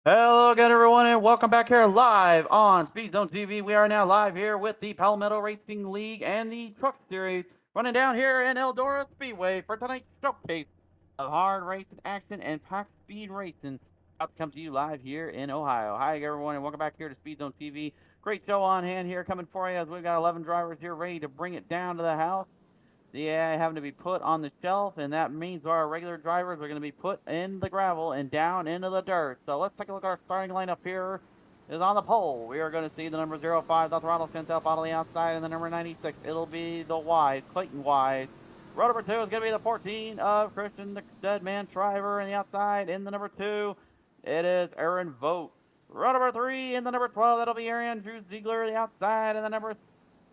Hello again, everyone, and welcome back here live on Speed Zone TV. We are now live here with the Palmetto Racing League and the Truck Series running down here in Eldora Speedway for tonight's showcase of hard racing action and pack speed racing. About to come to you live here in Ohio. Hi, everyone, and welcome back here to Speed Zone TV. Great show on hand here coming for you as we've got 11 drivers here ready to bring it down to the house. Yeah, having to be put on the shelf, and that means our regular drivers are going to be put in the gravel and down into the dirt. So let's take a look at our starting lineup here. Is on the pole. We are going to see the number 05, the throttle sent up on the outside, and the number 96. It'll be the Wise, Clayton Wise. Row number 2 is going to be the 14 of Christian, the Deadman Shriver, and the outside. In the number 2, it is Aaron Vogt. Row number 3 in the number 12, that'll be Andrew Ziegler, the outside, and the number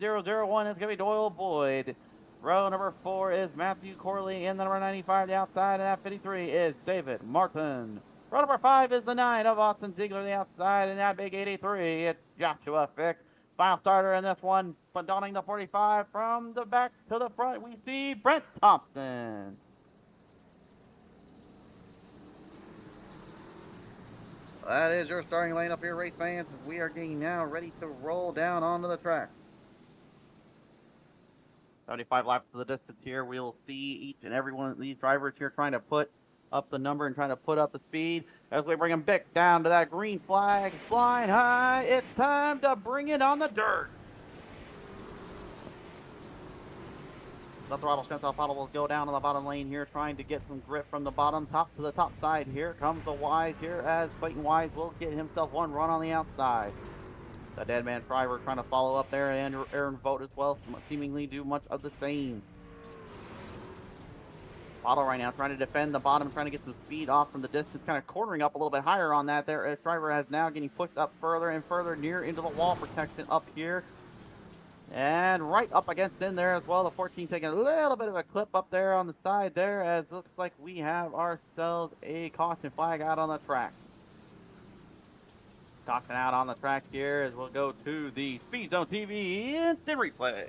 001 is going to be Doyle Boyd. Row number 4 is Matthew Corley in the number 95, the outside, and that 53 is David Martin. Row number 5 is the 9 of Austin Ziegler, the outside, and that big 83, it's Joshua Fick. Final starter in this one, but donning the 45 from the back to the front, we see Brent Thompson. That is your starting lineup here, race fans. We are getting now ready to roll down onto the track. 75 laps to the distance here. We'll see each and every one of these drivers here trying to put up the number and trying to put up the speed as we bring them back down to that green flag flying high. It's time to bring it on the dirt. The throttle shunt off auto will go down to the bottom lane here, trying to get some grip from the bottom top to the top side. Here comes the Wise here as Clayton Wise will get himself one run on the outside. The Deadman Shriver trying to follow up there, and Aaron Vogt as well, seemingly do much of the same. Otto right now trying to defend the bottom, trying to get some speed off from the distance, kind of cornering up a little bit higher on that there, as Shriver has now getting pushed up further and further near into the wall protection up here. And right up against in there as well, the 14 taking a little bit of a clip up there on the side there, as looks like we have ourselves a caution flag out on the track. Caution out on the track here as we'll go to the Speed Zone TV instant replay.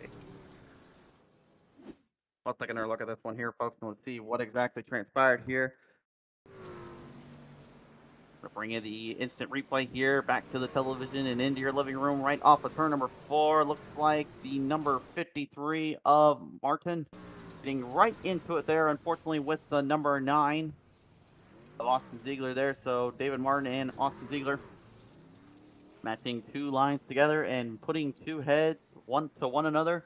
Let's take another look at this one here, folks, and we'll see what exactly transpired here. We'll bring in the instant replay here back to the television and into your living room right off of turn number 4. Looks like the number 53 of Martin getting right into it there, unfortunately, with the number 9 of Austin Ziegler there. So David Martin and Austin Ziegler matching two lines together and putting two heads one to one another.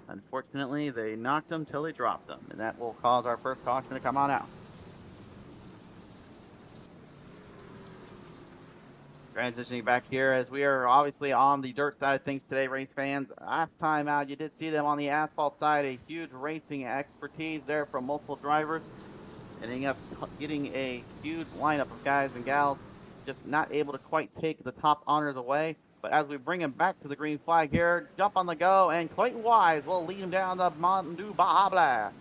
Unfortunately, they knocked them till they dropped them, and that will cause our first caution to come on out. Transitioning back here, as we are obviously on the dirt side of things today, race fans. Last time out, you did see them on the asphalt side, a huge racing expertise there from multiple drivers, ending up getting a huge lineup of guys and gals, just not able to quite take the top honors away. But as we bring him back to the green flag here, jump on the go, and Clayton Wise will lead him down the Mountain Dew Baja Blast.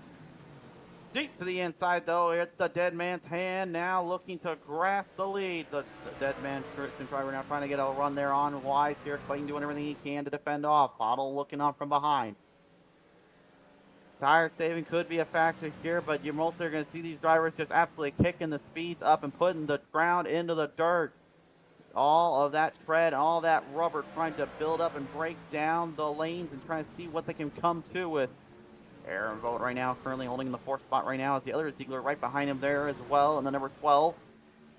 Deep to the inside, though, it's the dead man's hand now looking to grasp the lead. The dead man, Christian Shriver, now trying to get a run there on Wise here. Clayton doing everything he can to defend off. Bottle looking on from behind. Tire saving could be a factor here, but you're mostly going to see these drivers just absolutely kicking the speeds up and putting the ground into the dirt. All of that tread, all that rubber trying to build up and break down the lanes and trying to see what they can come to with. Aaron Vogt right now currently holding the 4th spot right now as the other Ziegler right behind him there as well, and the number 12.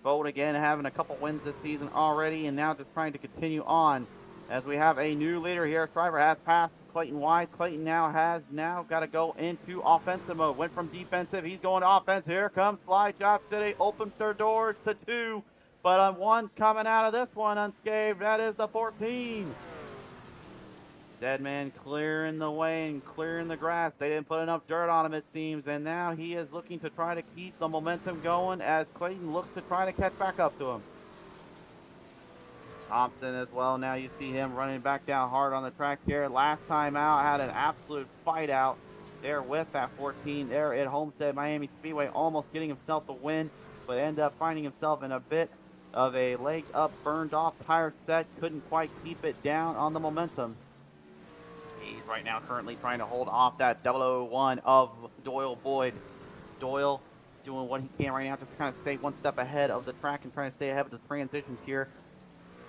Vogt again having a couple wins this season already, and now just trying to continue on as we have a new leader here. Shriver has passed Clayton Wise. Clayton has got to go into offensive mode. Went from defensive, he's going to offense. Here comes Fly Job City, opens their doors to 2, but one's coming out of this one unscathed. That is the 14. Deadman clearing the way and clearing the grass. They didn't put enough dirt on him, it seems, and now he is looking to try to keep the momentum going as Clayton looks to try to catch back up to him. Thompson as well, now you see him running back down hard on the track here. Last time out, had an absolute fight out there with that 14 there at Homestead Miami Speedway, almost getting himself the win, but ended up finding himself in a bit of a leg up, burned off tire set, couldn't quite keep it down on the momentum. He's right now currently trying to hold off that 001 of Doyle Boyd. Doyle doing what he can right now, just trying to stay one step ahead of the track and trying to stay ahead of the transitions here.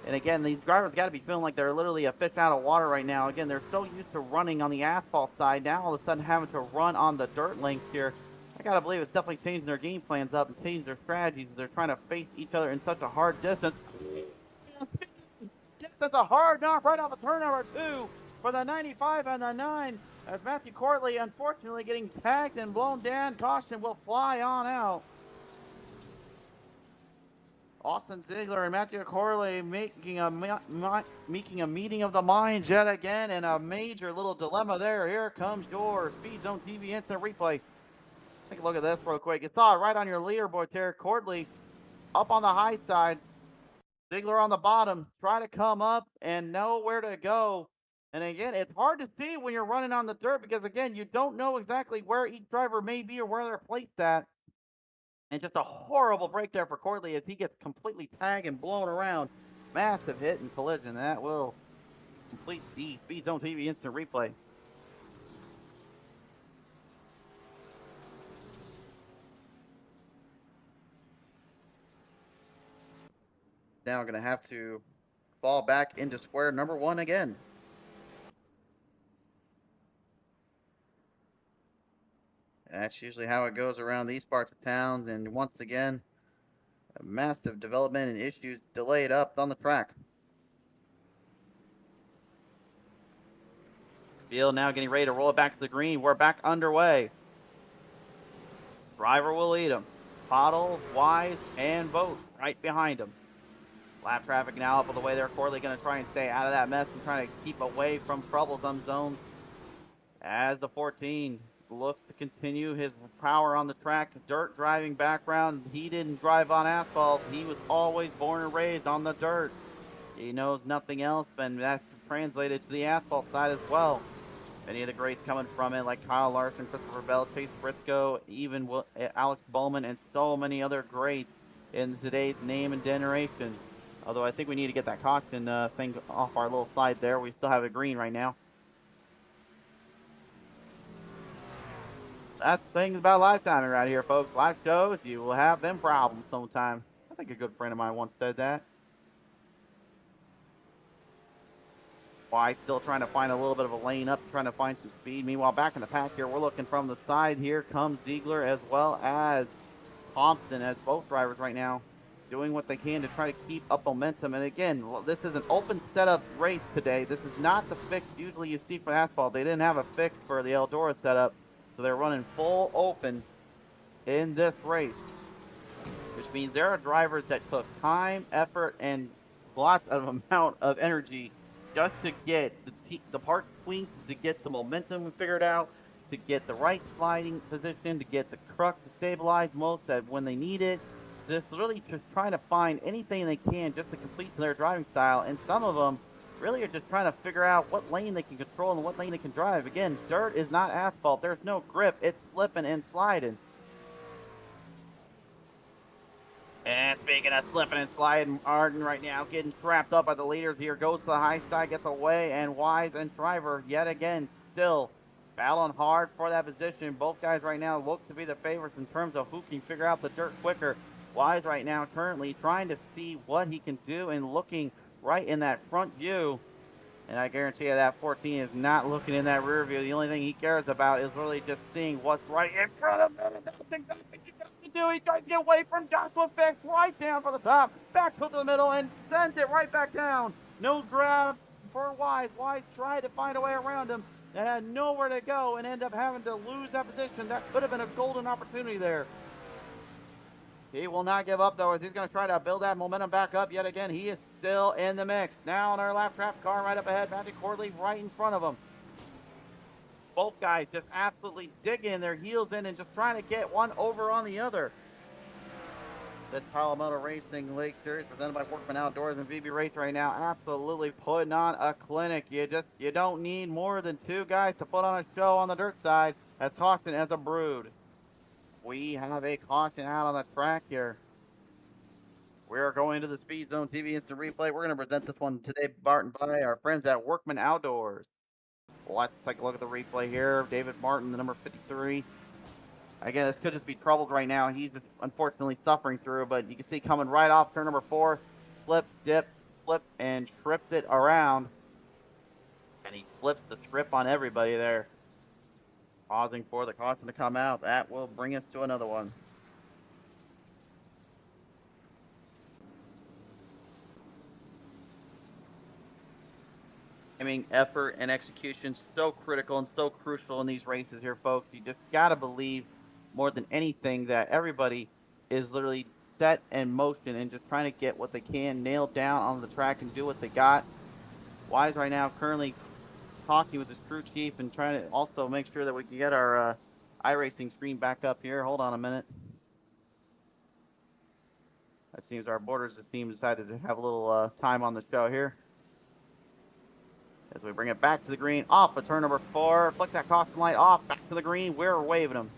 And again, these drivers got to be feeling like they're literally a fish out of water right now. Again, they're so used to running on the asphalt side. Now all of a sudden having to run on the dirt links here. I got to believe it's definitely changing their game plans up and changing their strategies. They're trying to face each other in such a hard distance. That's a hard knock right off of turn number 2 for the 95 and the 9. As Matthew Courtley unfortunately getting tagged and blown down. Caution will fly on out. Austin Ziegler and Matthew Corley making a meeting of the minds yet again, and a major little dilemma there. Here comes your Speed Zone TV instant replay. Take a look at this real quick. You saw it right on your leaderboard there. Courtley up on the high side, Ziegler on the bottom, try to come up and know where to go. And again, it's hard to see when you're running on the dirt because again, you don't know exactly where each driver may be or where they're placed at. And just a horrible break there for Courtley as he gets completely tagged and blown around. Massive hit and collision. That will complete the Speed Zone TV instant replay. Now we're going to have to fall back into square number 1 again. That's usually how it goes around these parts of towns. And once again, a massive development and issues delayed up on the track. Field now getting ready to roll it back to the green. We're back underway. Driver will lead him. Pottle, Wise, and Vogt right behind him. Lap traffic now up all the way there. Corley going to try and stay out of that mess and trying to keep away from troublesome zones. As the 14 looks to continue his power on the track. Dirt driving background. He didn't drive on asphalt. He was always born and raised on the dirt. He knows nothing else, and that's translated to the asphalt side as well. Many of the greats coming from it, like Kyle Larson, Christopher Bell, Chase Briscoe, even Alex Bowman, and so many other greats in today's name and generation. Although I think we need to get that caution thing off our little side there. We still have it green right now. That's the thing about lifetime around here, folks. Life shows you will have them problems sometimes. I think a good friend of mine once said that. Why still trying to find a little bit of a lane up, trying to find some speed. Meanwhile, back in the pack here, we're looking from the side. Here comes Ziegler as well as Thompson, as both drivers right now doing what they can to try to keep up momentum. And again, this is an open setup race today. This is not the fix usually you see for asphalt. They didn't have a fix for the Eldora setup, so they're running full open in this race, which means there are drivers that took time, effort, and lots of amount of energy just to get the part tweaked, to get the momentum figured out, to get the right sliding position, to get the truck to stabilize most at when they need it. Just really just trying to find anything they can just to complete their driving style. And some of them really are just trying to figure out what lane they can control and what lane they can drive. Again, dirt is not asphalt. There's no grip. It's slipping and sliding. And speaking of slipping and sliding, Arden right now getting trapped up by the leaders here. Goes to the high side, gets away, and Wise and Shriver yet again still battling hard for that position. Both guys right now look to be the favorites in terms of who can figure out the dirt quicker. Wise right now currently trying to see what he can do and looking right in that front view. And I guarantee you that 14 is not looking in that rear view. The only thing he cares about is really just seeing what's right in front of him. And that's exactly what he got to do. He tries to get away from Joshua Fix right down for the top. Back to the middle and sends it right back down. No grab for Wise. Wise tried to find a way around him and had nowhere to go and ended up having to lose that position. That could have been a golden opportunity there. He will not give up, though, as he's going to try to build that momentum back up yet again. He is still in the mix. Now on our lap trap car right up ahead. Matthew Corley right in front of him. Both guys just absolutely digging their heels in and just trying to get one over on the other. This Palmetto Racing League Series presented by Workman Outdoors and VB Race right now. Absolutely putting on a clinic. You don't need more than two guys to put on a show on the dirt side. As caution as a brood. We have a caution out on the track here. We are going to the Speed Zone TV Instant Replay. We're going to present this one today, Barton, by our friends at Workman Outdoors. Let's take a look at the replay here. David Martin, the number 53. Again, this could just be troubled right now. He's just unfortunately suffering through, but you can see coming right off turn number 4, flip, dip, flip, and trips it around. And he flips the script on everybody there. Pausing for the caution to come out. That will bring us to another one. Timing, effort, and execution so critical and so crucial in these races here, folks. You just gotta believe more than anything that everybody is literally set in motion and just trying to get what they can nailed down on the track and do what they got. Wise right now currently talking with his crew chief and trying to also make sure that we can get our iRacing screen back up here. Hold on a minute. That seems our Borders team decided to have a little time on the show here. As we bring it back to the green, off of turn number 4, flick that caution light off, back to the green, we're waving them.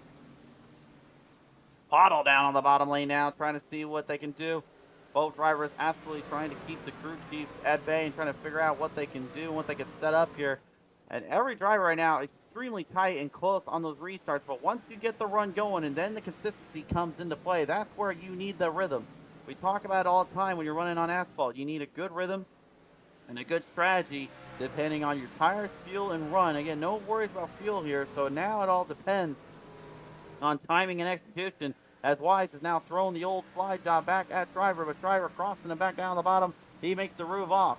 Bottle down on the bottom lane now, trying to see what they can do. Both drivers absolutely trying to keep the crew chiefs at bay and trying to figure out what they can do and what they can set up here. And every driver right now is extremely tight and close on those restarts, but once you get the run going and then the consistency comes into play, that's where you need the rhythm. We talk about it all the time when you're running on asphalt. You need a good rhythm and a good strategy depending on your tires, fuel, and run. Again, no worries about fuel here, so now it all depends on timing and execution, as Wise has now thrown the old slide job back at Driver, but Driver crossing him back down the bottom. He makes the roof off.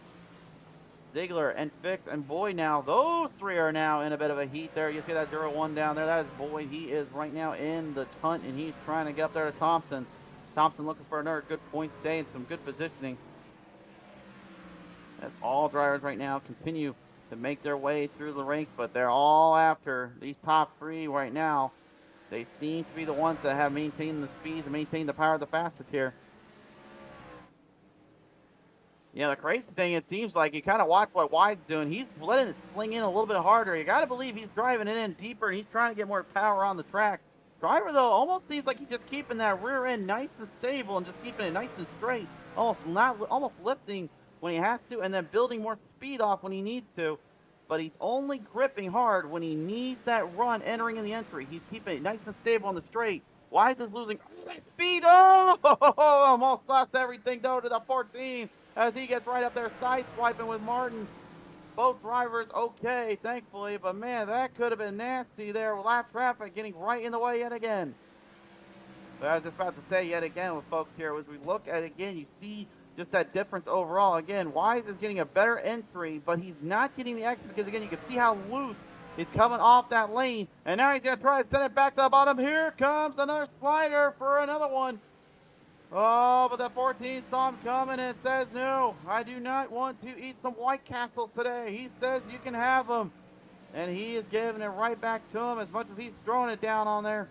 Ziegler and Fix and Boyd now, those three are now in a bit of a heat there. You see that 0-1 down there, that is Boyd. He is right now in the hunt, and he's trying to get up there to Thompson. Thompson looking for another good point today and some good positioning. As all drivers right now continue to make their way through the ranks, but they're all after these top 3 right now. They seem to be the ones that have maintained the speeds and maintained the power the fastest here. Yeah, the crazy thing, it seems like you kind of watch what Wide's doing. He's letting it swing in a little bit harder. You got to believe he's driving it in deeper, and he's trying to get more power on the track. Driver, though, almost seems like he's just keeping that rear end nice and stable and just keeping it nice and straight. Almost lifting when he has to, and then building more speed off when he needs to. But he's only gripping hard when he needs that run entering in the entry. He's keeping it nice and stable on the straight. Wise is losing speed. Oh, almost lost everything, though, to the 14 as he gets right up there side-swiping with Martin. Both drivers okay, thankfully, but man, that could have been nasty there with lap traffic getting right in the way yet again. But I was just about to say yet again with folks here, as we look at it again, you see just that difference overall. Again, Wise is getting a better entry, but he's not getting the exit because, again, you can see how loose he's coming off that lane. And now he's going to try to send it back to the bottom. Here comes another slider for another one. Oh, but the 14 saw him coming and says, no, I do not want to eat some White Castles today. He says you can have them. And he is giving it right back to him as much as he's throwing it down on there.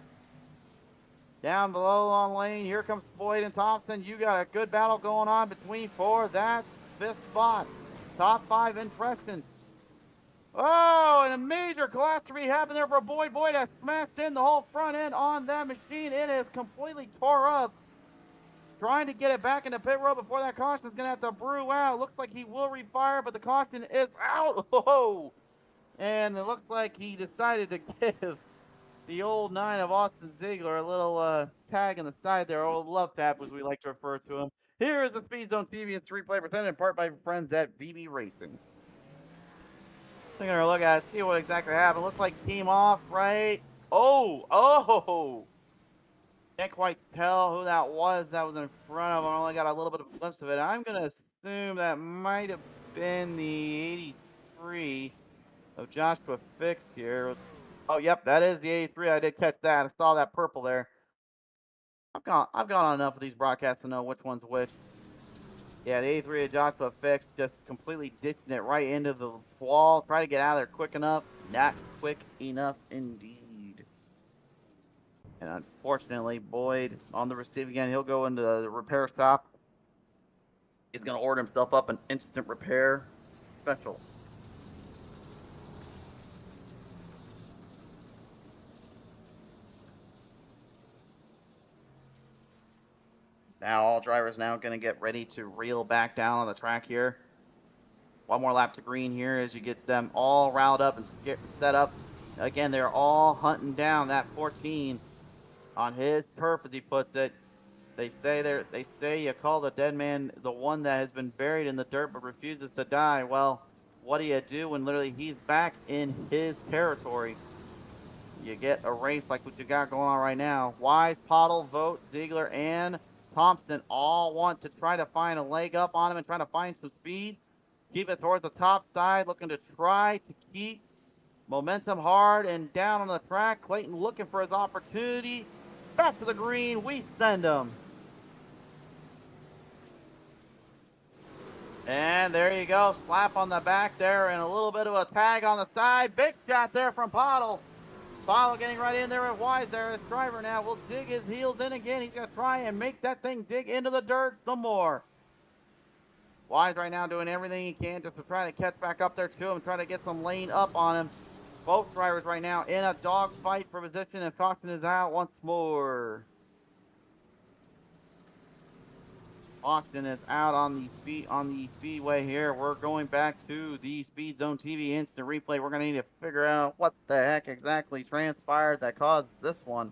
Down below on lane, here comes Boyd and Thompson. You got a good battle going on between 4. That's 5th spot. Top 5 impressions. Oh, and a major catastrophe happened there for Boyd. Boyd has smashed in the whole front end on that machine. It is completely tore up. Trying to get it back into pit road before that caution is going to have to brew out. Looks like he will refire, but the caution is out. Oh, and it looks like he decided to give the old 9 of Austin Ziegler a little tag on the side there, old love tap as we like to refer to him. Here is the Speed Zone TV and Street Play presented in part by friends at VB Racing. Taking a look at it, see what exactly happened. Looks like team off, right? Oh! Can't quite tell who that was in front of him. I only got a little bit of a glimpse of it. I'm going to assume that might have been the 83 of Joshua Fix here. Oh, yep, that is the 83. I did catch that. I saw that purple there. I've gone on enough of these broadcasts to know which one's which. Yeah, the 83 of Joshua Fix just completely ditching it right into the wall. Try to get out of there quick enough. Not quick enough indeed. And unfortunately, Boyd on the receiving end, he'll go into the repair shop. He's going to order himself up an instant repair special. Now all drivers now going to get ready to reel back down on the track here. One more lap to green here as you get them all riled up and set up. Again, they're all hunting down that 14. on his turf, as he puts it. They say you call the dead man the one that has been buried in the dirt but refuses to die. Well, what do you do when literally he's back in his territory? You get a race like what you got going on right now. Wise, Pottle, Vogt, Ziegler, and Thompson all want to try to find a leg up on him and try to find some speed. Keep it towards the top side, looking to try to keep momentum hard and down on the track. Clayton looking for his opportunity. Back to the green, we send him. And there you go, slap on the back there and a little bit of a tag on the side. Big shot there from Pottle. Pottle getting right in there with Wise there. His driver now will dig his heels in again. He's going to try and make that thing dig into the dirt some more. Wise right now doing everything he can just to try to catch back up there to him, try to get some lane up on him. Both drivers right now in a dogfight for position, and Caution is out once more. Austin is out on the speedway here. We're going back to the Speed Zone TV instant replay. We're gonna need to figure out what the heck exactly transpired that caused this one.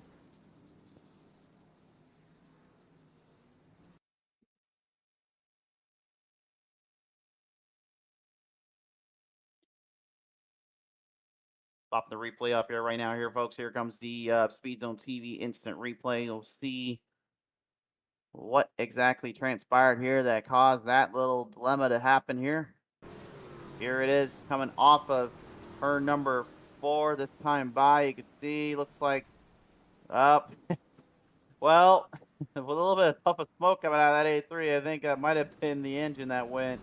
Pop the replay up here right now here, folks. Here comes the Speed Zone TV instant replay. You'll see what exactly transpired here that caused that little dilemma to happen here. Here it is coming off of turn number 4 this time by. You can see, looks like up. Well, with a little bit of puff of smoke coming out of that A3, I think that might have been the engine that went.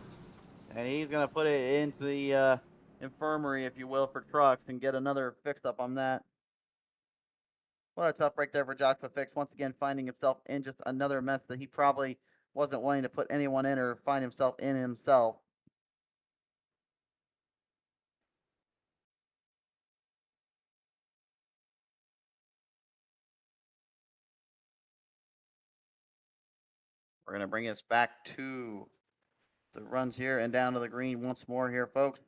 And he's going to put it into the infirmary, if you will, for trucks and get another fix up on that. What a tough break there for Josh to fix. Once again, finding himself in just another mess that he probably wasn't wanting to put anyone in or find himself in himself. We're going to bring us back to the runs here and down to the green once more here, folks.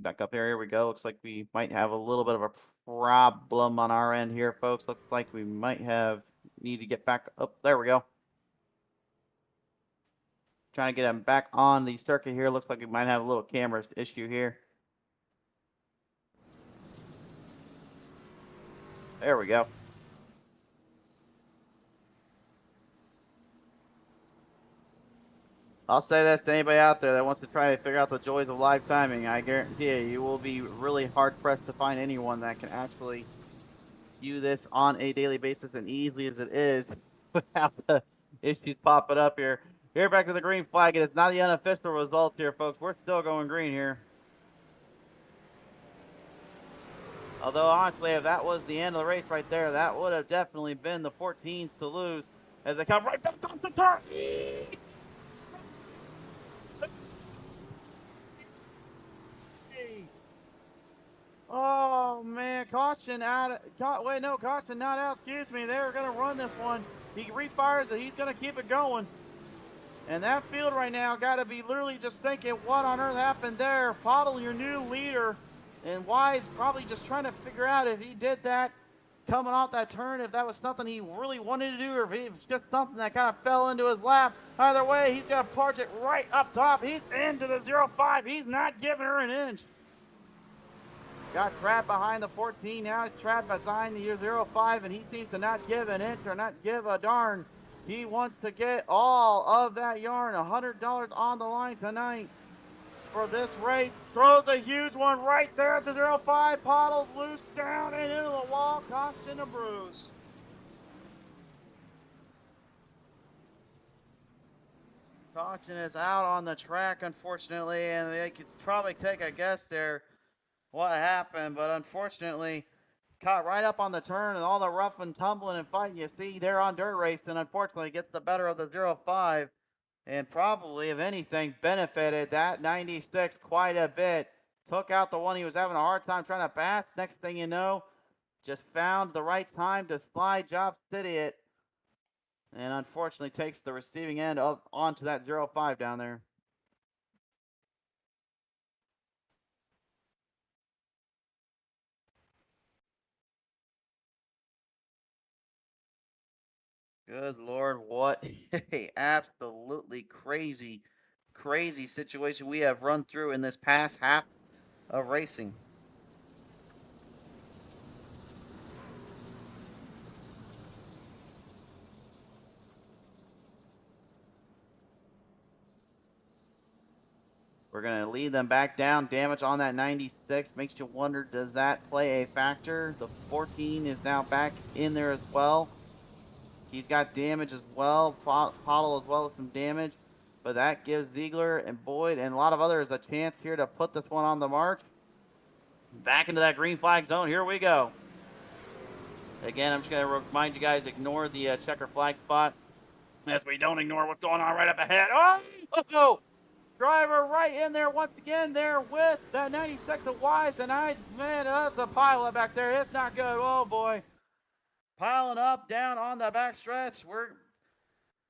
Back up here we go. Looks like we might have a little bit of a problem on our end here, folks. Looks like we might have need to get back up. There we go. Trying to get him back on the circuit here. Looks like we might have a little camera issue here. There we go. I'll say this to anybody out there that wants to try to figure out the joys of live timing. I guarantee you will be really hard pressed to find anyone that can actually view this on a daily basis and easily as it is without the issues popping up here. Here back to the green flag. It is not the unofficial results here, folks. We're still going green here. Although, honestly, if that was the end of the race right there, that would have definitely been the 14s to lose as they come right back off the turn. Oh, man, caution out. Wait, no, caution not out. Excuse me. They were going to run this one. He refires it. He's going to keep it going. And that field right now got to be literally just thinking, what on earth happened there? Pottle, your new leader, and Wise probably just trying to figure out if he did that coming off that turn, if that was something he really wanted to do, or if it was just something that kind of fell into his lap. Either way, he's got to park it right up top. He's into the 0-5. He's not giving her an inch. Got trapped behind the 14. Now he's trapped behind the 0-5, and he seems to not give an inch or not give a darn. He wants to get all of that yarn. $100 on the line tonight for this race. Throws a huge one right there at the 0-5. Pottle's loose down and into the wall, costing a bruise. Caution is out on the track, unfortunately, and they could probably take a guess there what happened, but unfortunately, caught right up on the turn and all the rough and tumbling and fighting you see there on dirt race, and unfortunately gets the better of the 0-5 and probably, if anything, benefited that 96 quite a bit. Took out the one he was having a hard time trying to pass. Next thing you know, just found the right time to slide Job City it, and unfortunately takes the receiving end of onto that 0-5 down there. Good Lord, what a absolutely crazy, crazy situation we have run through in this past half of racing. We're going to lead them back down. Damage on that 96 makes you wonder, does that play a factor? The 14 is now back in there as well. He's got damage as well. Pottle as well with some damage. But that gives Ziegler and Boyd and a lot of others a chance here to put this one on the mark. Back into that green flag zone. Here we go. Again, I'm just going to remind you guys, ignore the checker flag spot, as we don't ignore what's going on right up ahead. Oh! Driver right in there once again there with that 96 of Wise, and man, that's a pileup back there. It's not good. Oh, boy. Piling up down on the backstretch. We're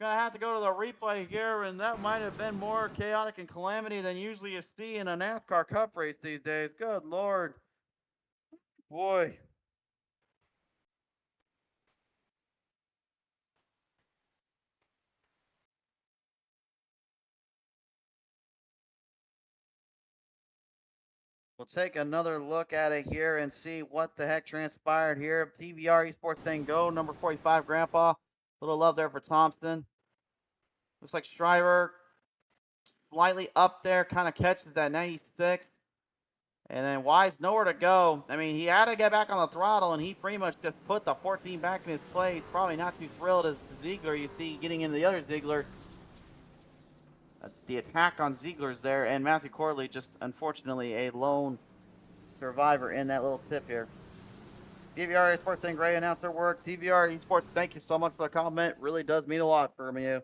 going to have to go to the replay here, and that might have been more chaotic and calamity than usually you see in a NASCAR Cup race these days. Good Lord. Boy. We'll take another look at it here and see what the heck transpired here. TVR Esports saying go, number 45, Grandpa. A little love there for Thompson. Looks like Shriver slightly up there, kind of catches that 96. And then Wise nowhere to go. I mean, he had to get back on the throttle, and he pretty much just put the 14 back in his place. Probably not too thrilled as Ziegler, you see, getting into the other Ziegler. The attack on Ziegler's there, and Matthew Corley just, unfortunately, a lone survivor in that little tip here. TVR Esports saying great announcer work. TVR Esports, thank you so much for the comment. Really does mean a lot for you.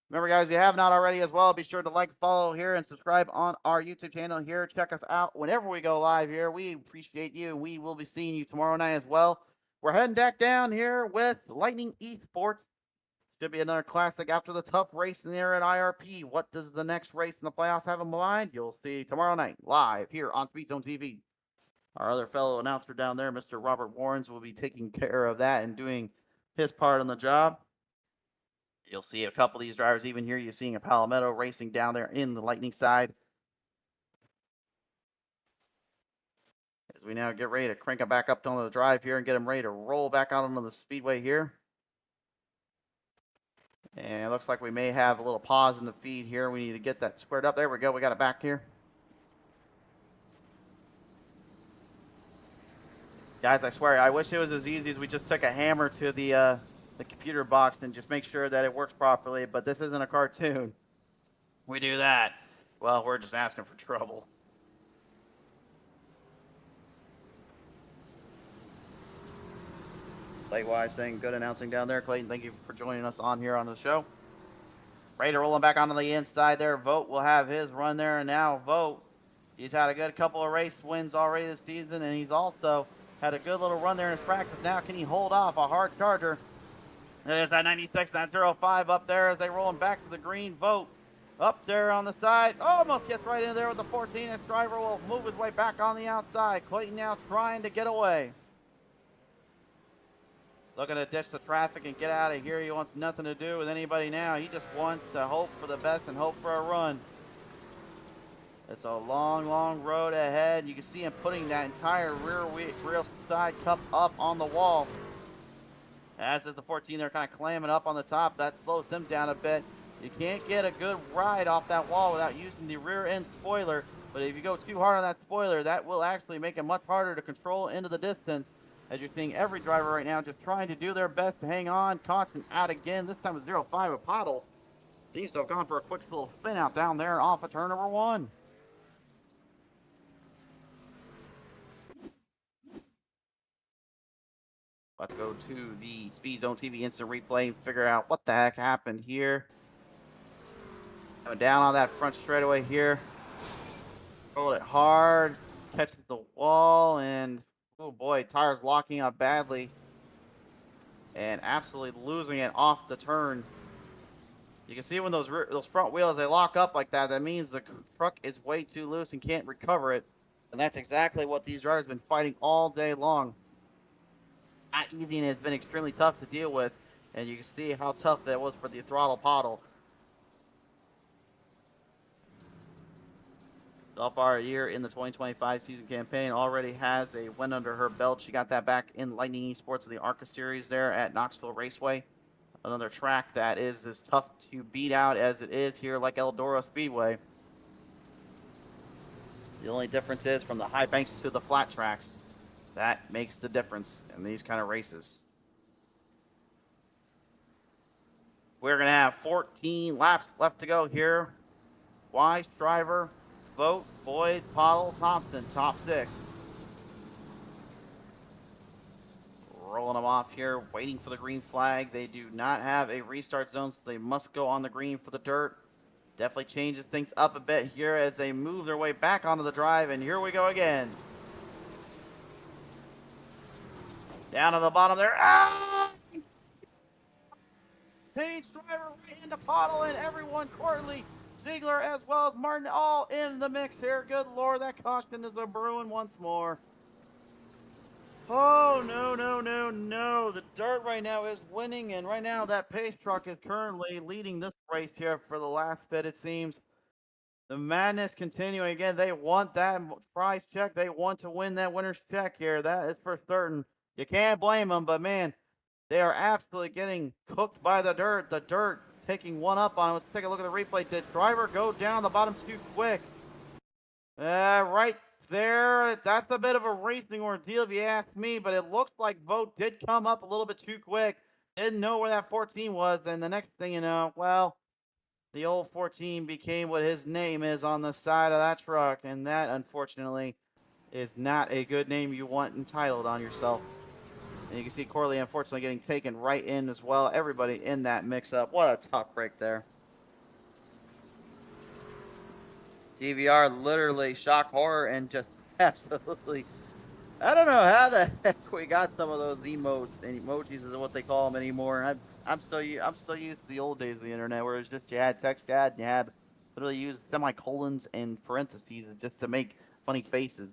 Remember, guys, if you have not already as well, be sure to like, follow here, and subscribe on our YouTube channel here. Check us out whenever we go live here. We appreciate you, and we will be seeing you tomorrow night as well. We're heading back down here with Lightning Esports. Should be another classic after the tough race in there at IRP. What does the next race in the playoffs have in mind? You'll see tomorrow night live here on Speed Zone TV. Our other fellow announcer down there, Mr. Robert Warrens, will be taking care of that and doing his part on the job. You'll see a couple of these drivers even here. You're seeing a Palmetto racing down there in the Lightning side. As we now get ready to crank it back up onto the drive here and get them ready to roll back out onto the speedway here. And it looks like we may have a little pause in the feed here. We need to get that squared up. There we go. We got it back here. Guys, I swear, I wish it was as easy as we just took a hammer to the computer box and just make sure that it works properly, but this isn't a cartoon. We do that. Well, we're just asking for trouble. Likewise, saying good announcing down there. Clayton, thank you for joining us on here on the show. Raider rolling back onto the inside there. Vogt will have his run there, and now Vogt, he's had a good couple of race wins already this season, and he's also had a good little run there in his practice. Now can he hold off a hard charger? There's that 96, that 05 up there as they roll him back to the green. Vogt up there on the side. Almost gets right in there with the 14. His driver will move his way back on the outside. Clayton now trying to get away. Looking to ditch the traffic and get out of here. He wants nothing to do with anybody now. He just wants to hope for the best and hope for a run. It's a long, long road ahead. You can see him putting that entire rear side cup up on the wall. As is the 14, they're kind of clamming up on the top. That slows them down a bit. You can't get a good ride off that wall without using the rear end spoiler. But if you go too hard on that spoiler, that will actually make it much harder to control into the distance. As you're seeing every driver right now just trying to do their best to hang on. Caution out again. This time with 05 with Pottle. Seems to have gone for a quick little spin out down there off of turn number 1. Let's go to the Speed Zone TV instant replay and figure out what the heck happened here. Coming down on that front straightaway here. Rolled it hard, catches the wall, and oh boy, tires locking up badly and absolutely losing it off the turn. You can see when those front wheels, they lock up like that, that means the truck is way too loose and can't recover it. And that's exactly what these drivers have been fighting all day long. Not easy, and it's been extremely tough to deal with. And you can see how tough that was for the throttle paddle. So far, a year in the 2025 season campaign, already has a win under her belt. She got that back in Lightning Esports of the ARCA series there at Knoxville Raceway. Another track that is as tough to beat out as it is here like Eldora Speedway. The only difference is from the high banks to the flat tracks. That makes the difference in these kind of races. We're going to have 14 laps left to go here. Wise, Driver, Vogt, Boyd, Pottle, Thompson, top 6. Rolling them off here, waiting for the green flag. They do not have a restart zone, so they must go on the green for the dirt. Definitely changes things up a bit here as they move their way back onto the drive, and here we go again. Down to the bottom there. Ah! Page Driver right into Pottle and everyone, Corley, Ziegler, as well as Martin, all in the mix here. Good Lord, that caution is a brewing once more. Oh, no, no, no, no. The dirt right now is winning, and right now that pace truck is currently leading this race here for the last bit, it seems. The madness continuing. Again, they want that prize check. They want to win that winner's check here. That is for certain. You can't blame them, but man, they are absolutely getting cooked by the dirt. The dirt taking one up on it. Let's take a look at the replay. Did Driver go down the bottom too quick? Right there. That's a bit of a racing ordeal if you ask me, but it looks like Vogt did come up a little bit too quick. Didn't know where that 14 was, and the next thing you know, well, the old 14 became what his name is on the side of that truck, and that, unfortunately, is not a good name you want entitled on yourself. And you can see Corley, unfortunately, getting taken right in as well. Everybody in that mix-up. What a tough break there. DVR literally shock horror and just absolutely... I don't know how the heck we got some of those emotes and emojis is what they call them anymore. I'm still used to the old days of the internet where it was just you had text chat and you had literally used semicolons and parentheses just to make funny faces.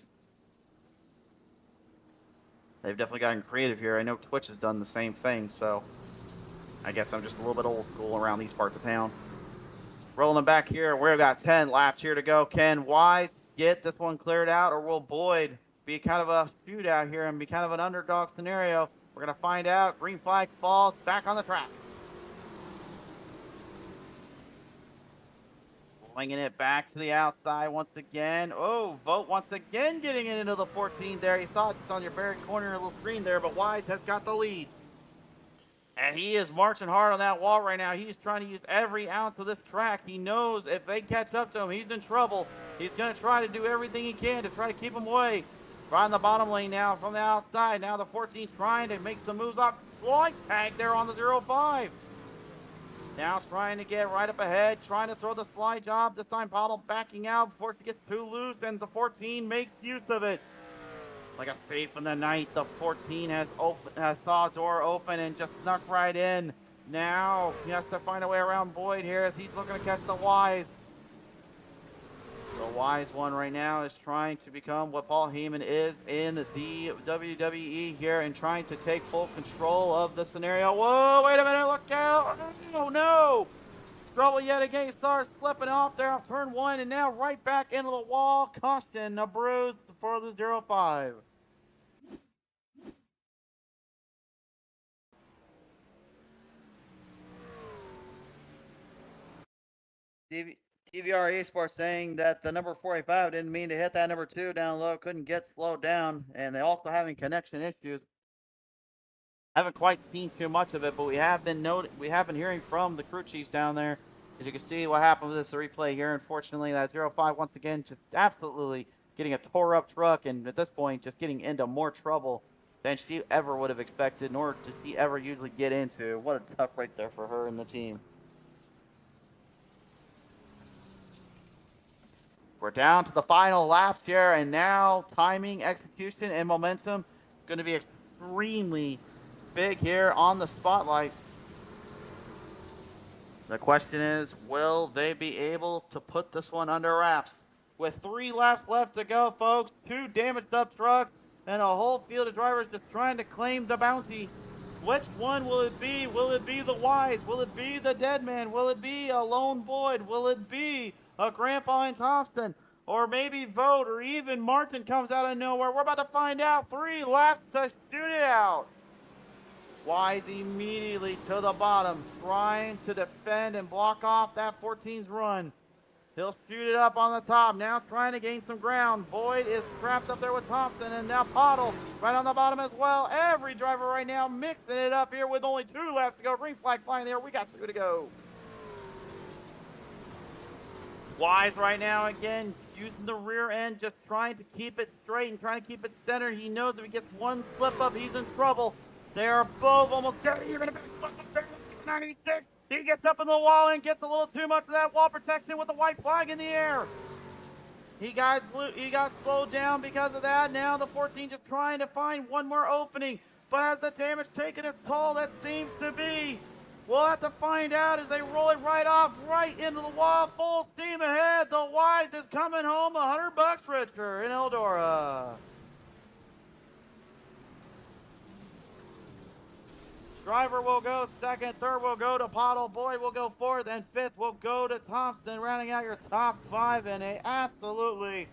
They've definitely gotten creative here. I know Twitch has done the same thing, so I guess I'm just a little bit old school around these parts of town. Rolling back here, we've got 10 laps here to go. Can Wise get this one cleared out, or will Boyd be kind of a shootout here and be kind of an underdog scenario? We're going to find out. Green flag falls, back on the track. Flinging it back to the outside once again. Oh, Vogt once again getting it into the 14 there. You saw it just on your very corner little screen there, but Wise has got the lead. And he is marching hard on that wall right now. He's trying to use every ounce of this track. He knows if they catch up to him, he's in trouble. He's going to try to do everything he can to try to keep him away. Right in the bottom lane now from the outside. Now the 14 trying to make some moves up. Slide tag there on the 05. Now trying to get right up ahead, trying to throw the slide job. This time Pottle backing out before it gets too loose, and the 14 makes use of it. Like a thief in the night, the 14 has saw a door open and just snuck right in. Now he has to find a way around Boyd here as he's looking to catch the Wise. The Wise one right now is trying to become what Paul Heyman is in the WWE here and trying to take full control of the scenario. Whoa, wait a minute, look out. Oh, no. Trouble yet again. He starts slipping off there off turn 1 and now right back into the wall. Caution, a bruise for the 05. TVR Esports saying that the number 45 didn't mean to hit that number 2 down low, couldn't get slowed down, and they also having connection issues. Haven't quite seen too much of it, but we have been hearing from the crew chiefs down there. As you can see what happened with this replay here. Unfortunately, that 05 once again just absolutely getting a tore up truck, and at this point just getting into more trouble. than she ever would have expected, nor does she ever usually get into. What a tough right there for her and the team. We're down to the final laps here, and now timing, execution, and momentum is going to be extremely big here on the spotlight. The question is, will they be able to put this one under wraps? With 3 laps left to go, folks, 2 damaged up trucks, and a whole field of drivers just trying to claim the bounty. Which one will it be? Will it be the Wise? Will it be the Dead Man? Will it be a Lone Boyd? Will it be a Grandpa and Thompson? Or maybe Vogt, or even Martin comes out of nowhere. We're about to find out. 3 laps to shoot it out. Wise immediately to the bottom, trying to defend and block off that 14's run. He'll shoot it up on the top, now trying to gain some ground. Boyd is trapped up there with Thompson, and now Pottle right on the bottom as well. Every driver right now mixing it up here with only 2 laps to go. Green flag flying there, we got 2 to go. Wise right now again, using the rear end, just trying to keep it straight and trying to keep it centered. He knows if he gets one slip up, he's in trouble. They are both almost getting even a big slip up there. 96. He gets up in the wall and gets a little too much of that wall protection with the white flag in the air. He got slowed down because of that. Now the 14 just trying to find one more opening. But has the damage taken its toll? That seems to be. We'll have to find out as they roll it right off, right into the wall, full steam ahead. The Wise is coming home $100 richer in Eldora. Driver will go second, third will go to Pottle, Boyd will go fourth, and fifth will go to Thompson, rounding out your top 5 in a absolutely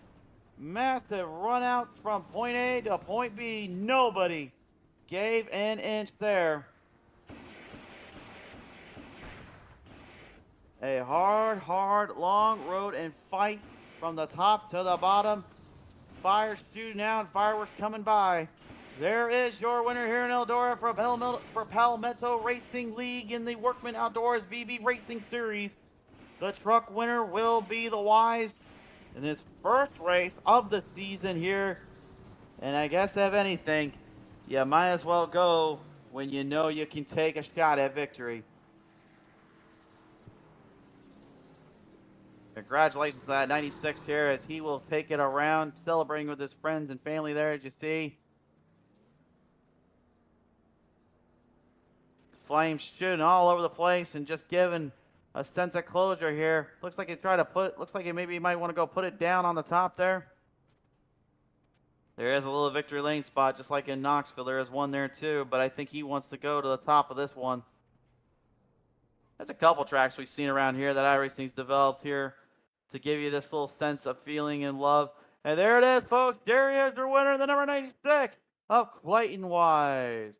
massive run out from point A to point B. Nobody gave an inch there. A hard, long road and fight from the top to the bottom. Fires shooting out, fireworks coming by. There is your winner here in Eldora for Palmetto Racing League in the Workman Outdoors VB Racing Series. The truck winner will be the Wise in his first race of the season here. And I guess if anything, you might as well go when you know you can take a shot at victory. Congratulations to that 96 here as he will take it around, celebrating with his friends and family there, as you see. Flames shooting all over the place and just giving a sense of closure here. Looks like he tried to looks like maybe he might want to go put it down on the top there. There is a little victory lane spot, just like in Knoxville. There is one there too, but I think he wants to go to the top of this one. There's a couple tracks we've seen around here that iRacing's developed here to give you this little sense of feeling and love. And there it is, folks. There he is, your winner, the number 96 of Clayton Wise.